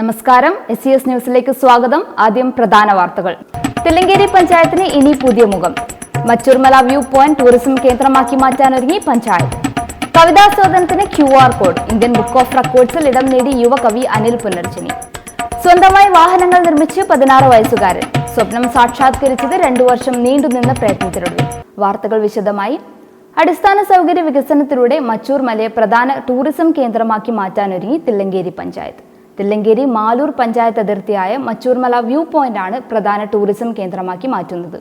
നമസ്കാരം, SES ന്യൂസിലേക്ക് സ്വാഗതം. ആദ്യം പ്രധാന വാർത്തകൾ. തില്ലങ്കേരി പഞ്ചായത്തിന് ഇനി പുതിയ മുഖം. മച്ചൂർമല വ്യൂ പോയിന്റ് ടൂറിസം കേന്ദ്രമാക്കി മാറ്റാനൊരുങ്ങി പഞ്ചായത്ത്. കവിതാസ്വാദനത്തിന് QR code. Indian book of റെക്കോർഡ്സിൽ ഇടം നേടി യുവകവി അനിൽ പുനർജനി. സ്വന്തമായി വാഹനങ്ങൾ നിർമ്മിച്ച് 16 വയസ്സുകാരൻ. സ്വപ്നം സാക്ഷാത്കരിച്ചത് 2 വർഷം നീണ്ടുനിന്ന പ്രയത്നത്തിലൊടുവിൽ. വാർത്തകൾ വിശദമായി. അടിസ്ഥാന സൗകര്യ വികസനത്തിലൂടെ മച്ചൂർമലയെ പ്രധാന ടൂറിസം കേന്ദ്രമാക്കി മാറ്റാനൊരുങ്ങി തില്ലങ്കേരി പഞ്ചായത്ത്. തില്ലങ്കേരി മാലൂർ പഞ്ചായത്ത് അതിർത്തിയായ മച്ചൂർമല വ്യൂ പോയിന്റ് ആണ് പ്രധാന ടൂറിസം കേന്ദ്രമാക്കി മാറ്റുന്നത്.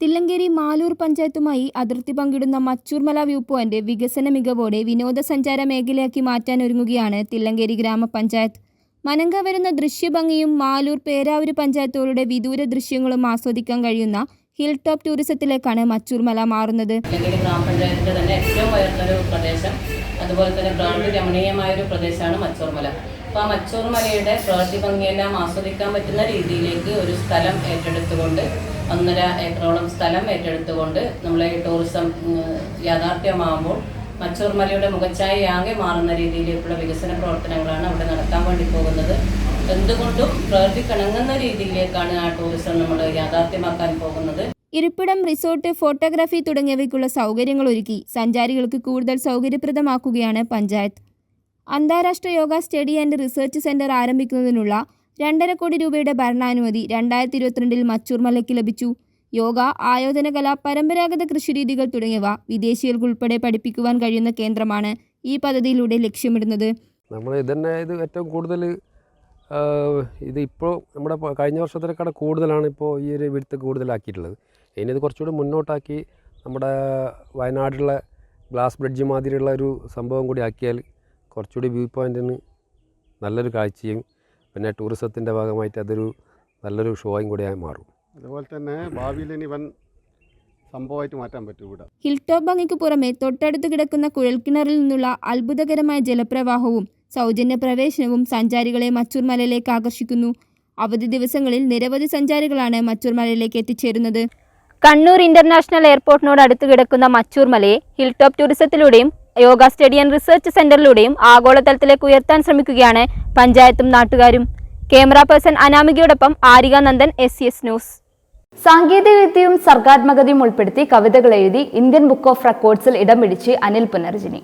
തില്ലങ്കേരി മാലൂർ പഞ്ചായത്തുമായി അതിർത്തി പങ്കിടുന്ന മച്ചൂർമല വ്യൂ പോയിന്റ് വികസന മികവോടെ വിനോദസഞ്ചാര മേഖലയാക്കി മാറ്റാനൊരുങ്ങുകയാണ് തില്ലങ്കേരി ഗ്രാമപഞ്ചായത്ത്. മനങ്ക വരുന്ന ദൃശ്യഭംഗിയും മാലൂർ പേരാവൂര് പഞ്ചായത്തുകളുടെ വിദൂര ദൃശ്യങ്ങളും ആസ്വദിക്കാൻ കഴിയുന്ന ഹിൽ ടോപ്പ് ടൂറിസത്തിലേക്കാണ് മച്ചൂർമല മാറുന്നത്. തില്ലങ്കേരി ഗ്രാമപഞ്ചായത്തിന്റെ തന്നെ ഏറ്റവും ഉയർന്നൊരു പ്രദേശം, അതുപോലെ തന്നെ പ്രകൃതി രമണീയമായൊരു പ്രദേശമാണ് മച്ചൂർമല. അപ്പോൾ ആ മച്ചൂർമലയുടെ പ്രകൃതി ഭംഗിയെല്ലാം ആസ്വദിക്കാൻ പറ്റുന്ന രീതിയിലേക്ക് ഒരു സ്ഥലം ഏറ്റെടുത്തുകൊണ്ട് 1.5 ഏക്കറോളം സ്ഥലം ഏറ്റെടുത്തുകൊണ്ട് നമ്മളെ ടൂറിസം യാഥാർത്ഥ്യമാകുമ്പോൾ മച്ചൂർമലയുടെ മുഖച്ഛായയാകെ മാറുന്ന രീതിയിലേക്കുള്ള വികസന പ്രവർത്തനങ്ങളാണ് അവിടെ നടത്താൻ വേണ്ടി പോകുന്നത്. എന്തുകൊണ്ടും പ്രകൃതിക്കിണങ്ങുന്ന രീതിയിലേക്കാണ് ആ ടൂറിസം നമ്മൾ യാഥാർത്ഥ്യമാക്കാൻ പോകുന്നത്. ഇരിപ്പിടം, റിസോർട്ട്, ഫോട്ടോഗ്രാഫി തുടങ്ങിയവയ്ക്കുള്ള സൗകര്യങ്ങൾ ഒരുക്കി സഞ്ചാരികൾക്ക് കൂടുതൽ സൗകര്യപ്രദമാക്കുകയാണ് പഞ്ചായത്ത്. അന്താരാഷ്ട്ര yoga study and research centre ആരംഭിക്കുന്നതിനുള്ള 2.5 കോടി രൂപയുടെ ഭരണാനുമതി 2022 മച്ചൂർമലയ്ക്ക് ലഭിച്ചു. യോഗ, ആയോധനകല, പരമ്പരാഗത കൃഷിരീതികൾ തുടങ്ങിയവ വിദേശികൾക്കുൾപ്പെടെ പഠിപ്പിക്കുവാൻ കഴിയുന്ന കേന്ദ്രമാണ് ഈ പദ്ധതിയിലൂടെ ലക്ഷ്യമിടുന്നത്. നമ്മൾ ഇതന്നെ ഇത് ഏറ്റവും കൂടുതൽ ഇതിപ്പോൾ നമ്മുടെ കഴിഞ്ഞ വർഷത്തിനേക്കാൾ കൂടുതലാണ് ഇപ്പോൾ ഈ ഒരു വിടുത്ത് കൂടുതലാക്കിയിട്ടുള്ളത്. ഇനി ഇത് കുറച്ചുകൂടി മുന്നോട്ടാക്കി നമ്മുടെ വയനാട്ടിലുള്ള ഗ്ലാസ് ബ്രിഡ്ജ് മാതിരിയുള്ള ഒരു സംഭവം കൂടി ആക്കിയാൽ കുറച്ചുകൂടി വ്യൂ പോയിൻറ്റിന് നല്ലൊരു കാഴ്ചയും പിന്നെ ടൂറിസത്തിൻ്റെ ഭാഗമായിട്ട് അതൊരു നല്ലൊരു ഷോയും കൂടിയായി മാറും. അതുപോലെ തന്നെ ഭാവിയിൽ ഇനി വൻ സംഭവമായിട്ട് മാറ്റാൻ പറ്റും ഇവിടെ. ഹിൽ ടോപ്പ് ഭംഗിക്ക് പുറമെ തൊട്ടടുത്ത് കിടക്കുന്ന കുഴൽക്കിണറിൽ നിന്നുള്ള അത്ഭുതകരമായ ജലപ്രവാഹവും സൗജന്യ പ്രവേശനവും സഞ്ചാരികളെ മച്ചൂർമലയിലേക്ക് ആകർഷിക്കുന്നു. അവധി ദിവസങ്ങളിൽ നിരവധി സഞ്ചാരികളാണ് മച്ചൂർമലയിലേക്ക് എത്തിച്ചേരുന്നത്. കണ്ണൂർ ഇന്റർനാഷണൽ എയർപോർട്ടിനോട് അടുത്ത് കിടക്കുന്ന മച്ചൂർമലയെ ഹിൽ ടോപ്പ് ടൂറിസത്തിലൂടെയും യോഗ സ്റ്റഡി ആൻഡ് റിസർച്ച് സെന്ററിലൂടെയും ആഗോളതലത്തിലേക്ക് ഉയർത്താൻ ശ്രമിക്കുകയാണ് പഞ്ചായത്തും നാട്ടുകാരും. ക്യാമറ പേഴ്സൺ അനാമികയോടൊപ്പം ആരിക നന്ദൻ, SES ന്യൂസ്. സാങ്കേതികവിദ്യയും സർഗാത്മകതയും ഉൾപ്പെടുത്തി കവിതകൾ എഴുതി ഇന്ത്യൻ ബുക്ക് ഓഫ് റെക്കോർഡ്സിൽ ഇടം പിടിച്ച് അനിൽ പുനർജനി.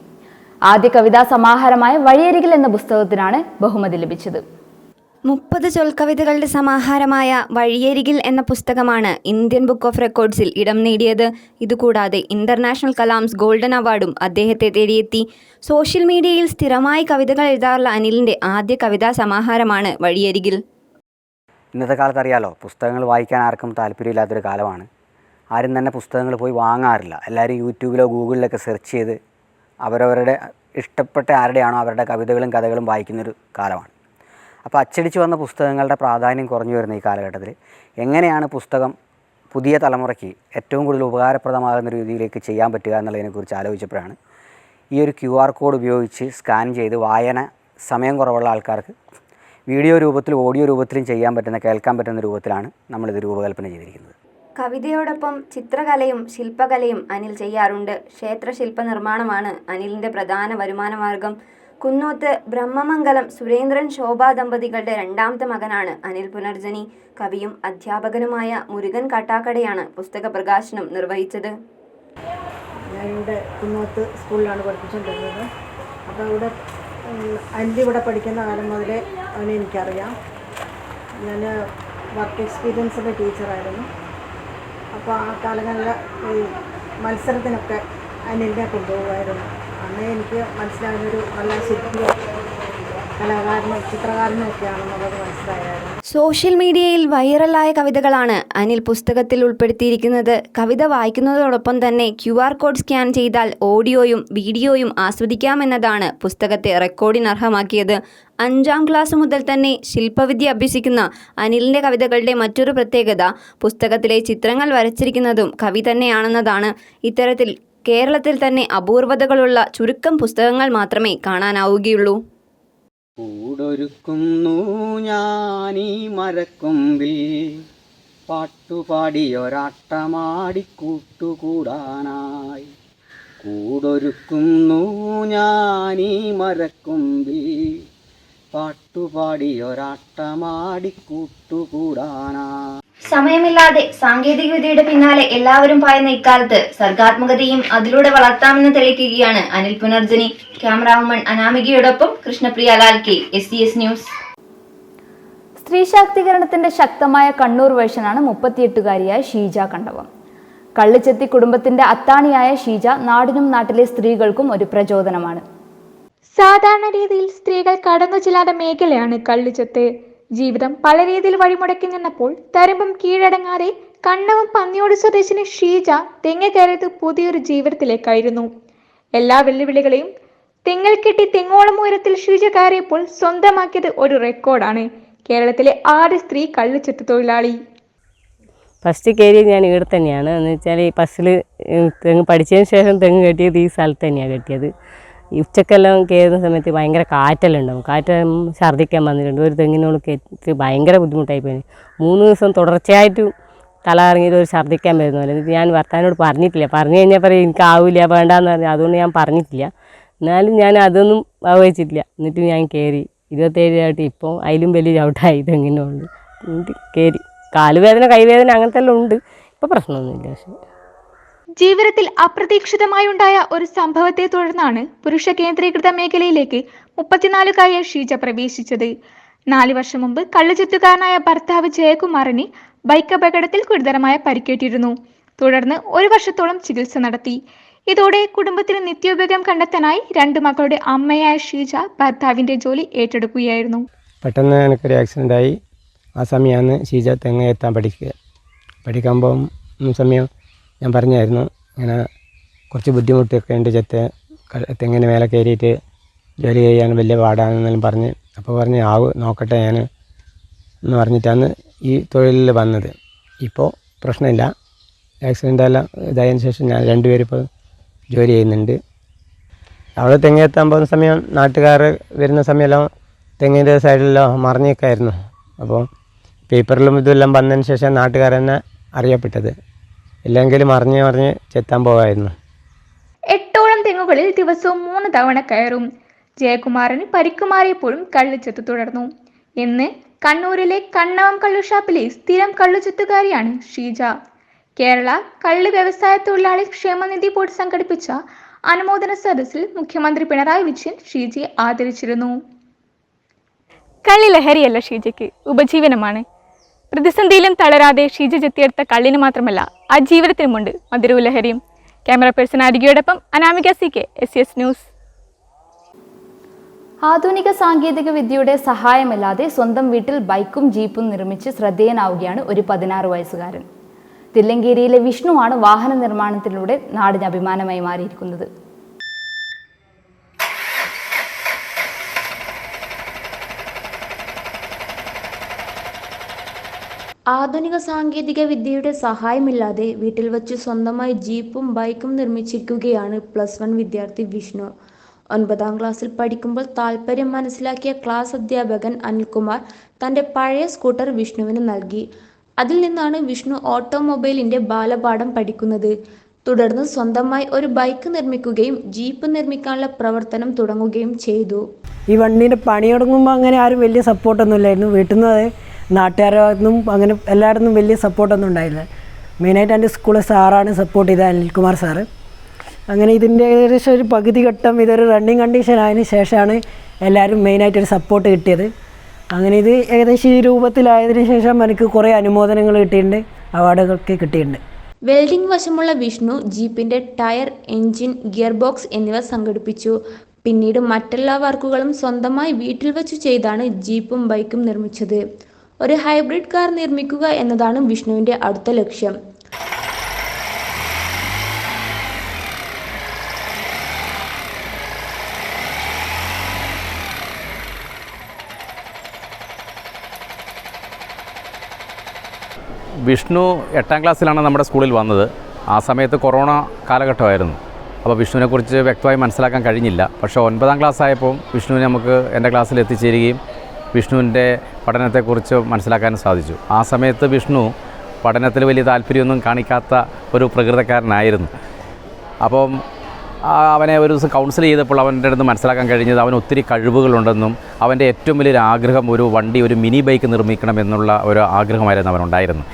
ആദ്യ കവിതാ സമാഹാരമായ വഴിയരികിൽ എന്ന പുസ്തകത്തിനാണ് ബഹുമതി ലഭിച്ചത്. 30 ചൊൽക്കവിതകളുടെ സമാഹാരമായ വഴിയരികിൽ എന്ന പുസ്തകമാണ് ഇന്ത്യൻ ബുക്ക് ഓഫ് റെക്കോർഡ്സിൽ ഇടം നേടിയത്. ഇതുകൂടാതെ ഇന്റർനാഷണൽ കലാംസ് ഗോൾഡൻ അവാർഡും അദ്ദേഹത്തെ തേടിയെത്തി. സോഷ്യൽ മീഡിയയിൽ സ്ഥിരമായി കവിതകൾ എഴുതാറുള്ള അനിലിൻ്റെ ആദ്യ കവിതാ സമാഹാരമാണ് വഴിയരികിൽ. ഇന്നത്തെ കാലത്ത് അറിയാലോ, പുസ്തകങ്ങൾ വായിക്കാൻ ആർക്കും താല്പര്യമില്ലാത്തൊരു കാലമാണ്. ആരും തന്നെ പുസ്തകങ്ങൾ പോയി വാങ്ങാറില്ല. എല്ലാവരും യൂട്യൂബിലോ ഗൂഗിളിലൊക്കെ സെർച്ച് ചെയ്ത് അവരവരുടെ ഇഷ്ടപ്പെട്ട ആരുടെയാണോ അവരുടെ കവിതകളും കഥകളും വായിക്കുന്നൊരു കാലമാണ്. അപ്പോൾ അച്ചടിച്ച് വന്ന പുസ്തകങ്ങളുടെ പ്രാധാന്യം കുറഞ്ഞു വരുന്ന ഈ കാലഘട്ടത്തിൽ എങ്ങനെയാണ് പുസ്തകം പുതിയ തലമുറയ്ക്ക് ഏറ്റവും കൂടുതൽ ഉപകാരപ്രദമാകുന്ന രീതിയിലേക്ക് ചെയ്യാൻ പറ്റുക എന്നുള്ളതിനെക്കുറിച്ച് ആലോചിച്ചപ്പോഴാണ് ഈ ഒരു QR കോഡ് ഉപയോഗിച്ച് സ്കാൻ ചെയ്ത് വായന സമയം കുറവുള്ള ആൾക്കാർക്ക് വീഡിയോ രൂപത്തിലും ഓഡിയോ രൂപത്തിലും ചെയ്യാൻ പറ്റുന്ന, കേൾക്കാൻ പറ്റുന്ന രൂപത്തിലാണ് നമ്മളിത് രൂപകൽപ്പന ചെയ്തിരിക്കുന്നത്. കവിതയോടൊപ്പം ചിത്രകലയും ശില്പകലയും അനിൽ ചെയ്യാറുണ്ട്. ക്ഷേത്രശില്പ നിർമ്മാണമാണ് അനിലിൻ്റെ പ്രധാന വരുമാന മാർഗം. കുന്നോത്ത് ബ്രഹ്മമംഗലം സുരേന്ദ്രൻ ശോഭ ദമ്പതികളുടെ 2ാമത്തെ മകനാണ് അനിൽ പുനർജനി. കവിയും അധ്യാപകനുമായ മുരുകൻ കാട്ടാക്കടയാണ് പുസ്തക പ്രകാശനം നിർവഹിച്ചത്. ഞാനിവിടെ കുന്നോത്ത് സ്കൂളിലാണ് പഠിപ്പിച്ചുകൊണ്ടിരുന്നത്. അപ്പോൾ ഇവിടെ ഇവിടെ പഠിക്കുന്ന കാലം മുതലേ അവനെ എനിക്കറിയാം. ഞാൻ വർക്ക് എക്സ്പീരിയൻസിൻ്റെ ടീച്ചറായിരുന്നു. അപ്പോൾ ആ കാലങ്ങളിൽ മത്സരത്തിനൊക്കെ അനിലിനെ കൊണ്ടുപോകുമായിരുന്നു. അന്നേ എനിക്ക് മനസ്സിലാകുന്നൊരു നല്ല ശില്പിയോ കലാകാരനോ ചിത്രകാരനോ ഒക്കെയാണെന്നുള്ളത് മനസ്സിലായായിരുന്നു. സോഷ്യൽ മീഡിയയിൽ വൈറലായ കവിതകളാണ് അനിൽ പുസ്തകത്തിൽ ഉൾപ്പെടുത്തിയിരിക്കുന്നത്. കവിത വായിക്കുന്നതോടൊപ്പം തന്നെ QR കോഡ് സ്കാൻ ചെയ്താൽ ഓഡിയോയും വീഡിയോയും ആസ്വദിക്കാമെന്നതാണ് പുസ്തകത്തെ റെക്കോർഡിന് അർഹമാക്കിയത്. 5ാം ക്ലാസ് മുതൽ തന്നെ ശില്പവിദ്യ അഭ്യസിക്കുന്ന അനിലിൻ്റെ കവിതകളുടെ മറ്റൊരു പ്രത്യേകത പുസ്തകത്തിലെ ചിത്രങ്ങൾ വരച്ചിരിക്കുന്നതും കവി തന്നെയാണെന്നതാണ്. ഇത്തരത്തിൽ കേരളത്തിൽ തന്നെ അപൂർവതകളുള്ള ചുരുക്കം പുസ്തകങ്ങൾ മാത്രമേ കാണാനാവുകയുള്ളൂ. കൂടൊരുക്കുന്നു ഞാനീ മരക്കൊമ്പിൽ, പാട്ടുപാടിയൊരാട്ടമാടി കൂട്ടുകൂടാനായി. കൂടൊരുക്കുന്നു ഞാനീ മരക്കൊമ്പിൽ, പാട്ടുപാടിയൊരാട്ടമാടി കൂട്ടുകൂടാനാ. സമയമില്ലാതെ സാങ്കേതികവിദ്യയുടെ പിന്നാലെ എല്ലാവരും പായുന്ന ഇക്കാലത്ത് സർഗാത്മകതയും അതിലൂടെ വളർത്താമെന്ന് തെളിയിക്കുകയാണ് അനിൽ പുനർജനി. ക്യാമറാവുമൺ അനാമികയോടൊപ്പം കൃഷ്ണപ്രിയ ലാൽക്കെ, SCS ന്യൂസ്. സ്ത്രീ ശാക്തീകരണത്തിന്റെ ശക്തമായ കണ്ണൂർ വേർഷനാണ് 38-കാരിയായ ഷീജ കണ്ടവം. കള്ളിച്ചെത്തി കുടുംബത്തിന്റെ അത്താണിയായ ഷീജ നാടിനും നാട്ടിലെ സ്ത്രീകൾക്കും ഒരു പ്രചോദനമാണ്. സാധാരണ രീതിയിൽ സ്ത്രീകൾ കടന്നു ചെല്ലാത്ത മേഖലയാണ് കള്ളിച്ചെത്ത്. ജീവിതം പല രീതിയിൽ വഴിമുടക്കി നിന്നപ്പോൾ തരമ്പും കീഴടങ്ങാതെ കണ്ണവം പന്നിയോട് സ്വദേശിനി ഷീജ തെങ്ങ് കയറിയത് പുതിയൊരു ജീവിതത്തിലേക്കായിരുന്നു. എല്ലാ വെല്ലുവിളികളെയും തെങ്ങിൽ കെട്ടി തെങ്ങോളം ഉയരത്തിൽ ഷീജ കയറിയപ്പോൾ സ്വന്തമാക്കിയത് ഒരു റെക്കോർഡാണ്. കേരളത്തിലെ ആദ്യ സ്ത്രീ കള്ളിച്ചെത്ത് തൊഴിലാളി. ഫസ്റ്റ് കയറിയത് ഞാൻ ഇവിടെ തന്നെയാണ്. എന്ന് വെച്ചാൽ ഈ ഫസ്റ്റിൽ തെങ്ങ് പഠിച്ചതിന് ശേഷം തെങ്ങ് കെട്ടിയത് ഈ സ്ഥലത്ത് തന്നെയാണ് കെട്ടിയത്. ഉച്ചക്കെല്ലാം കയറുന്ന സമയത്ത് ഭയങ്കര കാറ്റെല്ലാം ഉണ്ടാവും. കാറ്റെല്ലാം ഛർദ്ദിക്കാൻ വന്നിട്ടുണ്ട്. ഒരു തെങ്ങിനോട് കയറ്റി ഭയങ്കര ബുദ്ധിമുട്ടായി പോയി. 3 ദിവസം തുടർച്ചയായിട്ട് തല ഇറങ്ങിയിട്ട് ഒരു ഛർദ്ദിക്കാൻ വരുന്നു. എന്നിട്ട് ഞാൻ ഭർത്താവിനോട് പറഞ്ഞിട്ടില്ല. പറഞ്ഞു കഴിഞ്ഞാൽ പറയും എനിക്കാവില്ല വേണ്ടാന്ന് പറഞ്ഞു. അതുകൊണ്ട് ഞാൻ പറഞ്ഞിട്ടില്ല. എന്നാലും ഞാൻ അതൊന്നും വഹിച്ചിട്ടില്ല. എന്നിട്ട് ഞാൻ കയറി 27 ഇപ്പോൾ അതിലും വലിയ ചവിട്ടായി തെങ്ങിനോട് എന്നിട്ട് കയറി. കാലുവേദന കൈവേദന അങ്ങനത്തെ എല്ലാം ഉണ്ട്. ഇപ്പോൾ പ്രശ്നമൊന്നുമില്ല. പക്ഷേ ജീവിതത്തിൽ അപ്രതീക്ഷിതമായുണ്ടായ ഒരു സംഭവത്തെ തുടർന്നാണ് പുരുഷ കേന്ദ്രീകൃത മേഖലയിലേക്ക് 34-കാരിയായ ഷീജ പ്രവേശിച്ചത്. 4 വർഷം മുമ്പ് കള്ളുചെത്തുകാരനായ ഭർത്താവ് ജയകുമാറിന് ബൈക്ക് അപകടത്തിൽ ഗുരുതരമായ പരിക്കേറ്റിരുന്നു. തുടർന്ന് 1 വർഷത്തോളം ചികിത്സ നടത്തി. ഇതോടെ കുടുംബത്തിന് നിത്യോപയോഗം കണ്ടെത്താനായി 2 മക്കളുടെ അമ്മയായ ഷീജ ഭർത്താവിന്റെ ജോലി ഏറ്റെടുക്കുകയായിരുന്നു. പെട്ടെന്ന് എനിക്കൊരു ആക്സിഡൻ്റായി. ആ സമയമാണ് ഷീജ തെങ്ങ് എത്താൻ പഠിക്കുമ്പം സമയം ഞാൻ പറഞ്ഞായിരുന്നു ഇങ്ങനെ കുറച്ച് ബുദ്ധിമുട്ടൊക്കെ ഉണ്ട്, തെങ്ങിന് മേലെ കയറിയിട്ട് ജോലി ചെയ്യാൻ വലിയ പാടാണെന്നെല്ലാം പറഞ്ഞ്. അപ്പോൾ പറഞ്ഞ് നോക്കട്ടെ ഞാൻ എന്ന് പറഞ്ഞിട്ടാണ് ഈ തൊഴിലിൽ വന്നത്. ഇപ്പോൾ പ്രശ്നമില്ല. ആക്സിഡൻ്റെല്ലാം ഇതായതിനു ശേഷം ഞാൻ 2 പേരും ഇപ്പോൾ ജോലി ചെയ്യുന്നുണ്ട്. അവിടെ തെങ്ങ് എത്താൻ പോകുന്ന സമയം നാട്ടുകാർ വരുന്ന സമയമെല്ലാം തെങ്ങിൻ്റെ സൈഡിലെല്ലാം മറിഞ്ഞൊക്കെയായിരുന്നു. അപ്പോൾ പേപ്പറിലും ഇതെല്ലാം വന്നതിന് ശേഷം നാട്ടുകാർ തന്നെ അറിയപ്പെട്ടത്. ഇല്ലെങ്കിൽ മറിഞ്ഞ് ചെത്താൻ പോകായിരുന്നു. 8ഓളം തെങ്ങുകളിൽ ദിവസവും 3 തവണ കയറും. ജയകുമാറിന് പരിക്കുമാറിയപ്പോഴും കള്ളുചെത്ത് തുടർന്നു. ഇന്ന് കണ്ണൂരിലെ കണ്ണവം കള്ളുഷാപ്പിലെ സ്ഥിരം കള്ളുചെത്തുകാരിയാണ് ഷീജ. കേരള കള്ള് വ്യവസായ തൊഴിലാളി ക്ഷേമനിധി ബോർഡ് സംഘടിപ്പിച്ച അനുമോദന സദസ്സിൽ മുഖ്യമന്ത്രി പിണറായി വിജയൻ ഷീജയെ ആദരിച്ചിരുന്നു. കള്ളി ലഹരിയല്ല ഷീജയ്ക്ക്, ഉപജീവനമാണ്. പ്രതിസന്ധിയിലും തളരാതെ ഷീജ ചെത്തിയെടുത്ത കള്ളിന് മാത്രമല്ല ആ ജീവിതത്തിനുമുണ്ട് മധുരവും ലഹരിയും. ക്യാമറ പേഴ്സൺ ആരികയോടൊപ്പം അനാമിക CK, SCS ന്യൂസ്. ആധുനിക സാങ്കേതിക വിദ്യയുടെ സഹായമില്ലാതെ സ്വന്തം വീട്ടിൽ ബൈക്കും ജീപ്പും നിർമ്മിച്ച് ശ്രദ്ധേയനാവുകയാണ് ഒരു 16 വയസ്സുകാരൻ. തില്ലങ്കേരിയിലെ വിഷ്ണുവാണ് വാഹന നിർമ്മാണത്തിലൂടെ നാടിന് അഭിമാനമായി മാറിയിരിക്കുന്നത്. ആധുനിക സാങ്കേതിക വിദ്യയുടെ സഹായമില്ലാതെ വീട്ടിൽ വച്ച് സ്വന്തമായി ജീപ്പും ബൈക്കും നിർമ്മിച്ചിരിക്കുകയാണ് +1 വിദ്യാർത്ഥി വിഷ്ണു. 9ാം ക്ലാസ്സിൽ പഠിക്കുമ്പോൾ താല്പര്യം മനസ്സിലാക്കിയ ക്ലാസ് അധ്യാപകൻ അനിൽകുമാർ തൻ്റെ പഴയ സ്കൂട്ടർ വിഷ്ണുവിന് നൽകി. അതിൽ നിന്നാണ് വിഷ്ണു ഓട്ടോമൊബൈലിൻ്റെ ബാലപാഠം പഠിക്കുന്നത്. തുടർന്ന് സ്വന്തമായി ഒരു ബൈക്ക് നിർമ്മിക്കുകയും ജീപ്പ് നിർമ്മിക്കാനുള്ള പ്രവർത്തനം തുടങ്ങുകയും ചെയ്തു. ഈ വണ്ടീൻ്റെ പണി തുടങ്ങുമ്പോൾ അങ്ങനെ ആരും വലിയ സപ്പോർട്ടൊന്നും ഇല്ലായിരുന്നു. വീട്ടിൽ നിന്ന് നാട്ടുകാരൊന്നും അങ്ങനെ എല്ലായിടത്തും വലിയ സപ്പോർട്ടൊന്നും ഉണ്ടായില്ല. മെയിനായിട്ട് എൻ്റെ സ്കൂളിലെ സാറാണ് സപ്പോർട്ട് ചെയ്തത്, അനിൽകുമാർ സാറ്. അങ്ങനെ ഇതിൻ്റെ ഏകദേശം ഒരു പകുതി ഘട്ടം ഇതൊരു റണ്ണിങ് കണ്ടീഷൻ ആയതിനു ശേഷമാണ് എല്ലാവരും മെയിനായിട്ടൊരു സപ്പോർട്ട് കിട്ടിയത്. അങ്ങനെ ഇത് ഏകദേശം ഈ രൂപത്തിലായതിനു ശേഷം എനിക്ക് കുറേ അനുമോദനങ്ങൾ കിട്ടിയിട്ടുണ്ട്, അവാർഡുകളൊക്കെ കിട്ടിയിട്ടുണ്ട്. വെൽഡിംഗ് വശമുള്ള വിഷ്ണു ജീപ്പിൻ്റെ ടയർ, എൻജിൻ, ഗിയർ ബോക്സ് എന്നിവ സംഘടിപ്പിച്ചു. പിന്നീട് മറ്റെല്ലാ വർക്കുകളും സ്വന്തമായി വീട്ടിൽ വച്ചു ചെയ്താണ് ജീപ്പും ബൈക്കും നിർമ്മിച്ചത്. ഒരു ഹൈബ്രിഡ് കാർ നിർമ്മിക്കുക എന്നതാണ് വിഷ്ണുവിൻ്റെ അടുത്ത ലക്ഷ്യം. വിഷ്ണു 8ാം ക്ലാസ്സിലാണ് നമ്മുടെ സ്കൂളിൽ വന്നത്. ആ സമയത്ത് കൊറോണ കാലഘട്ടമായിരുന്നു. അപ്പോൾ വിഷ്ണുവിനെക്കുറിച്ച് വ്യക്തമായി മനസ്സിലാക്കാൻ കഴിഞ്ഞില്ല. പക്ഷേ 9ാം ക്ലാസ് ആയപ്പോൾ വിഷ്ണുവിനെ നമുക്ക് എൻ്റെ ക്ലാസ്സിൽ എത്തിച്ചേരുകയും വിഷ്ണുവിൻ്റെ പഠനത്തെക്കുറിച്ച് മനസ്സിലാക്കാനും സാധിച്ചു. ആ സമയത്ത് വിഷ്ണു പഠനത്തിൽ വലിയ താല്പര്യമൊന്നും കാണിക്കാത്ത ഒരു പ്രകൃതക്കാരനായിരുന്നു. അപ്പം അവനെ ഒരു ദിവസം കൗൺസിൽ ചെയ്തപ്പോൾ അവൻ്റെ അടുത്ത് മനസ്സിലാക്കാൻ കഴിഞ്ഞത് അവന് ഒത്തിരി കഴിവുകളുണ്ടെന്നും അവൻ്റെ ഏറ്റവും വലിയൊരു ആഗ്രഹം ഒരു വണ്ടി, ഒരു മിനി ബൈക്ക് നിർമ്മിക്കണം എന്നുള്ള ഒരു ആഗ്രഹമായിരുന്നു അവനുണ്ടായിരുന്നു.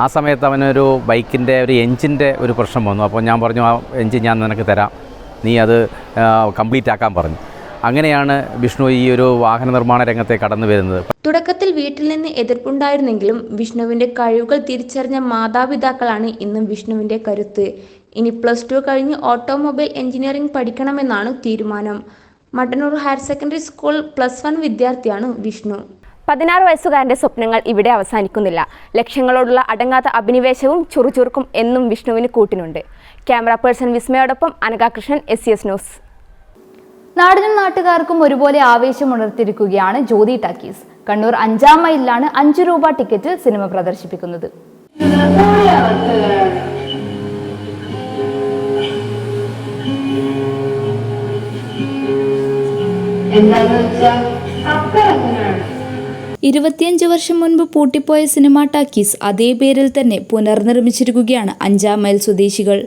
ആ സമയത്ത് അവനൊരു ബൈക്കിൻ്റെ ഒരു എൻജിൻ്റെ ഒരു പ്രശ്നം വന്നു. അപ്പോൾ ഞാൻ പറഞ്ഞു, ആ എൻജിൻ ഞാൻ നിനക്ക് തരാം, നീ അത് കംപ്ലീറ്റ് ആക്കാൻ പറഞ്ഞു. അങ്ങനെയാണ് വിഷ്ണു ഈ ഒരു വാഹന നിർമ്മാണ രംഗത്തെ കടന്നു വരുന്നത്. തുടക്കത്തിൽ വീട്ടിൽ നിന്ന് എതിർപ്പുണ്ടായിരുന്നെങ്കിലും വിഷ്ണുവിന്റെ കഴിവുകൾ തിരിച്ചറിഞ്ഞ മാതാപിതാക്കളാണ് ഇന്നും വിഷ്ണുവിന്റെ കരുത്ത്. ഇനി +2 കഴിഞ്ഞ് ഓട്ടോമൊബൈൽ എഞ്ചിനീയറിംഗ് പഠിക്കണമെന്നാണ് തീരുമാനം. മട്ടന്നൂർ ഹയർ സെക്കൻഡറി സ്കൂൾ +1 വിദ്യാർത്ഥിയാണ് വിഷ്ണു. 16 വയസ്സുകാരന്റെ സ്വപ്നങ്ങൾ ഇവിടെ അവസാനിക്കുന്നില്ല. ലക്ഷ്യങ്ങളോടുള്ള അടങ്ങാത്ത അഭിനിവേശവും ചുറുചുറുക്കും എന്നും വിഷ്ണുവിന് കൂട്ടിനുണ്ട്. ക്യാമറ പേഴ്സൺ വിസ്മയോടൊപ്പം അനഘാകൃഷ്ണൻ, SCS ന്യൂസ്. നാടിനും നാട്ടുകാർക്കും ഒരുപോലെ ആവേശമുണർത്തിയിരിക്കുകയാണ് ജ്യോതി ടാക്കീസ്. കണ്ണൂർ 5-ാം മൈലിലാണ് 5 രൂപ ടിക്കറ്റിൽ സിനിമ പ്രദർശിപ്പിക്കുന്നത്. ഇരുപത്തിയഞ്ച് വർഷം മുൻപ് പൂട്ടിപ്പോയ സിനിമാ ടാക്കീസ് അതേ പേരിൽ തന്നെ പുനർനിർമ്മിച്ചിരിക്കുകയാണ് 5-ാം മൈൽ സ്വദേശികൾ.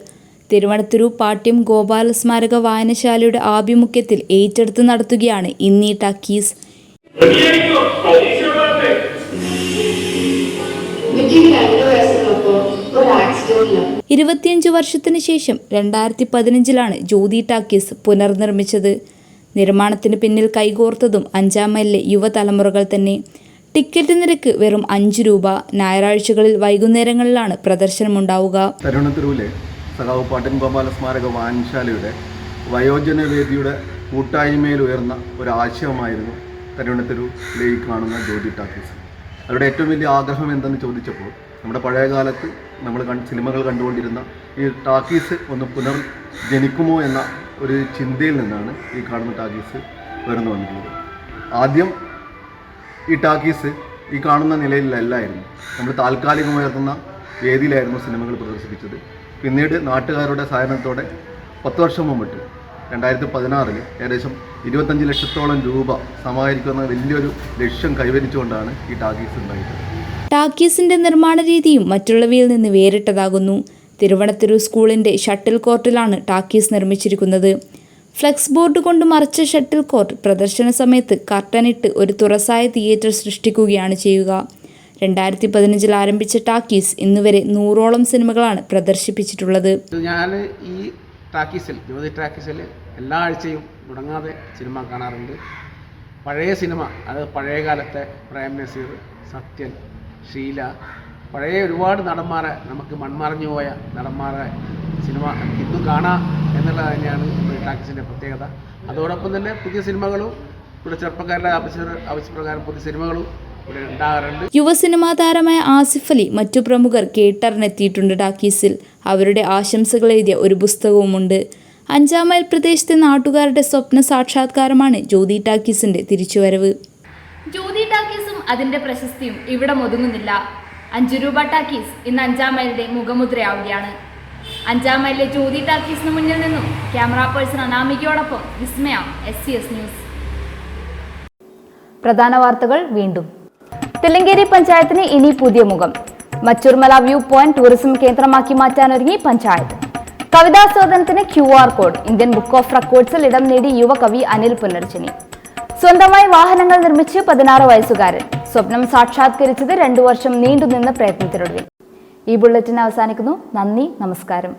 തിരുവനന്തപുരം പാട്യം ഗോപാല സ്മാരക വായനശാലയുടെ ആഭിമുഖ്യത്തിൽ ഏറ്റെടുത്ത് നടത്തുകയാണ് ഇന്നീ ടാക്കീസ്. 25 വർഷത്തിന് ശേഷം 2015-ലാണ് ജ്യോതി ടാക്കീസ് പുനർനിർമ്മിച്ചത്. നിർമ്മാണത്തിന് പിന്നിൽ കൈകോർത്തതും 5-ാം മൈലിലെ യുവതലമുറകൾ തന്നെ. ടിക്കറ്റ് നിരക്ക് വെറും 5 രൂപ. ഞായറാഴ്ചകളിൽ വൈകുന്നേരങ്ങളിലാണ് പ്രദർശനമുണ്ടാവുക. തിരുവനന്തപുരത്തിലെ സഖാവ് പാട്യം ഗോപാല സ്മാരക വായനശാലയുടെ വയോജന വേദിയുടെ കൂട്ടായ്മയിൽ ഉയർന്ന ഒരു ആശയമായിരുന്നു തിരുവനന്തപുരത്തിലേക്ക് കാണുന്ന ജ്യോതി ടാക്കീസ്. അവരുടെ ഏറ്റവും വലിയ ആഗ്രഹം എന്തെന്ന് ചോദിച്ചപ്പോൾ നമ്മുടെ പഴയ കാലത്ത് നമ്മൾ സിനിമകൾ കണ്ടുകൊണ്ടിരുന്ന ഈ ടാക്കീസ് ഒന്ന് പുനർജനിക്കുമോ എന്ന ഒരു ചിന്തയിൽ നിന്നാണ് ഈ കാണുന്ന ടാക്കീസ് ഉയർന്നു വന്നിട്ടുള്ളത്. ആദ്യം ഈ ടാക്കീസ് ഈ കാണുന്ന നിലയിലല്ലായിരുന്നു. നമ്മൾ താൽക്കാലികമുയർത്തുന്ന വേദിയിലായിരുന്നു സിനിമകൾ പ്രദർശിപ്പിച്ചത്. പിന്നീട് നാട്ടുകാരുടെ സഹായത്തോടെ 10 വർഷം മുമ്പിട്ട് 2016 ഏകദേശം 25 ലക്ഷത്തോളം രൂപ സമാഹരിക്കുന്ന വലിയൊരു ലക്ഷ്യം കൈവരിച്ചുകൊണ്ടാണ് ഈ ടാക്കീസ് ഉണ്ടായിട്ടുള്ളത്. ടാക്കീസിന്റെ നിർമ്മാണ രീതിയും മറ്റുള്ളവയിൽ നിന്ന് വേറിട്ടതാകുന്നു. തിരുവനന്തപുരം സ്കൂളിന്റെ ഷട്ടിൽ കോർട്ടിലാണ് ടാക്കീസ് നിർമ്മിച്ചിരിക്കുന്നത്. ഫ്ലെക്സ് ബോർഡ് കൊണ്ട് മറച്ച ഷട്ടിൽ കോർട്ട് പ്രദർശന സമയത്ത് കർട്ടനിട്ട് ഒരു തുറസായ തിയേറ്റർ സൃഷ്ടിക്കുകയാണ് ചെയ്യുക. 2015-ൽ ആരംഭിച്ച ടാക്കീസ് ഇന്നുവരെ 100ഓളം സിനിമകളാണ് പ്രദർശിപ്പിച്ചിട്ടുള്ളത്. ഞാൻ ഈ ടാക്കീസിൽ, ജ്യോതി ടാക്കീസിൽ എല്ലാ ആഴ്ചയും മുടങ്ങാതെ സിനിമ കാണാറുണ്ട്. പഴയ സിനിമ, അത് പഴയ കാലത്തെ പ്രേം നസീർ, സത്യൻ, ഷീല, പഴയ ഒരുപാട് നടന്മാരെ, നമുക്ക് മൺമറഞ്ഞു പോയ നടന്മാരെ സിനിമ ഇന്നും കാണാം എന്നുള്ളത് തന്നെയാണ് നമ്മുടെ ടാക്കീസിൻ്റെ പ്രത്യേകത. അതോടൊപ്പം തന്നെ പുതിയ സിനിമകളും ഇവിടെ ചെറുപ്പക്കാരുടെ ആവശ്യപ്രകാരം പുതിയ സിനിമകളും ഇവിടെ ഉണ്ടാകാറുണ്ട്. യുവ സിനിമാ താരമായ ആസിഫ് അലി, മറ്റു പ്രമുഖർ കേട്ടറിഞ്ഞെത്തിയിട്ടുണ്ട് ടാക്കീസിൽ. അവരുടെ ആശംസകൾ എഴുതിയ ഒരു പുസ്തകവുമുണ്ട്. 5-ാം മൈൽ പ്രദേശത്തെ നാട്ടുകാരുടെ സ്വപ്ന സാക്ഷാത്കാരമാണ് ജ്യോതി ടാക്കീസിന്റെ തിരിച്ചുവരവ്. ജ്യോതി ടാക്കീസും അതിന്റെ പ്രശസ്തിയും ഇവിടെ ഒതുങ്ങുന്നില്ല. 5 രൂപ ടാക്കീസ് ഇന്ന് 5-ാം മൈലിന്റെ മുഖമുദ്രയാവുകയാണ്. 5-ാം മൈലിലെ ജ്യോതി ടാക്കീസിന് മുന്നിൽ നിന്നും ക്യാമറ പേഴ്സൺ അനാമികയോടൊപ്പം വിസ്മയ, SCS ന്യൂസ്. പ്രധാന വാർത്തകൾ വീണ്ടും. തില്ലങ്കേരി പഞ്ചായത്തിന് ഇനി പുതിയ മുഖം. മച്ചൂർമല വ്യൂ പോയിന്റ് ടൂറിസം കേന്ദ്രമാക്കി മാറ്റാനൊരുങ്ങി പഞ്ചായത്ത്. കവിതാസ്വാദനത്തിന് QR code. Indian book of റെക്കോർഡ്സിൽ ഇടം നേടി യുവകവി അനിൽ പുനർജനി. സ്വന്തമായി വാഹനങ്ങൾ നിർമ്മിച്ച് 16 വയസ്സുകാരൻ. സ്വപ്നം സാക്ഷാത്കരിച്ചത് 2 വർഷം നീണ്ടുനിന്ന പ്രയത്നത്തിനൊടുവിൽ. ഈ ബുള്ളറ്റിൻ അവസാനിക്കുന്നു. നന്ദി, നമസ്കാരം.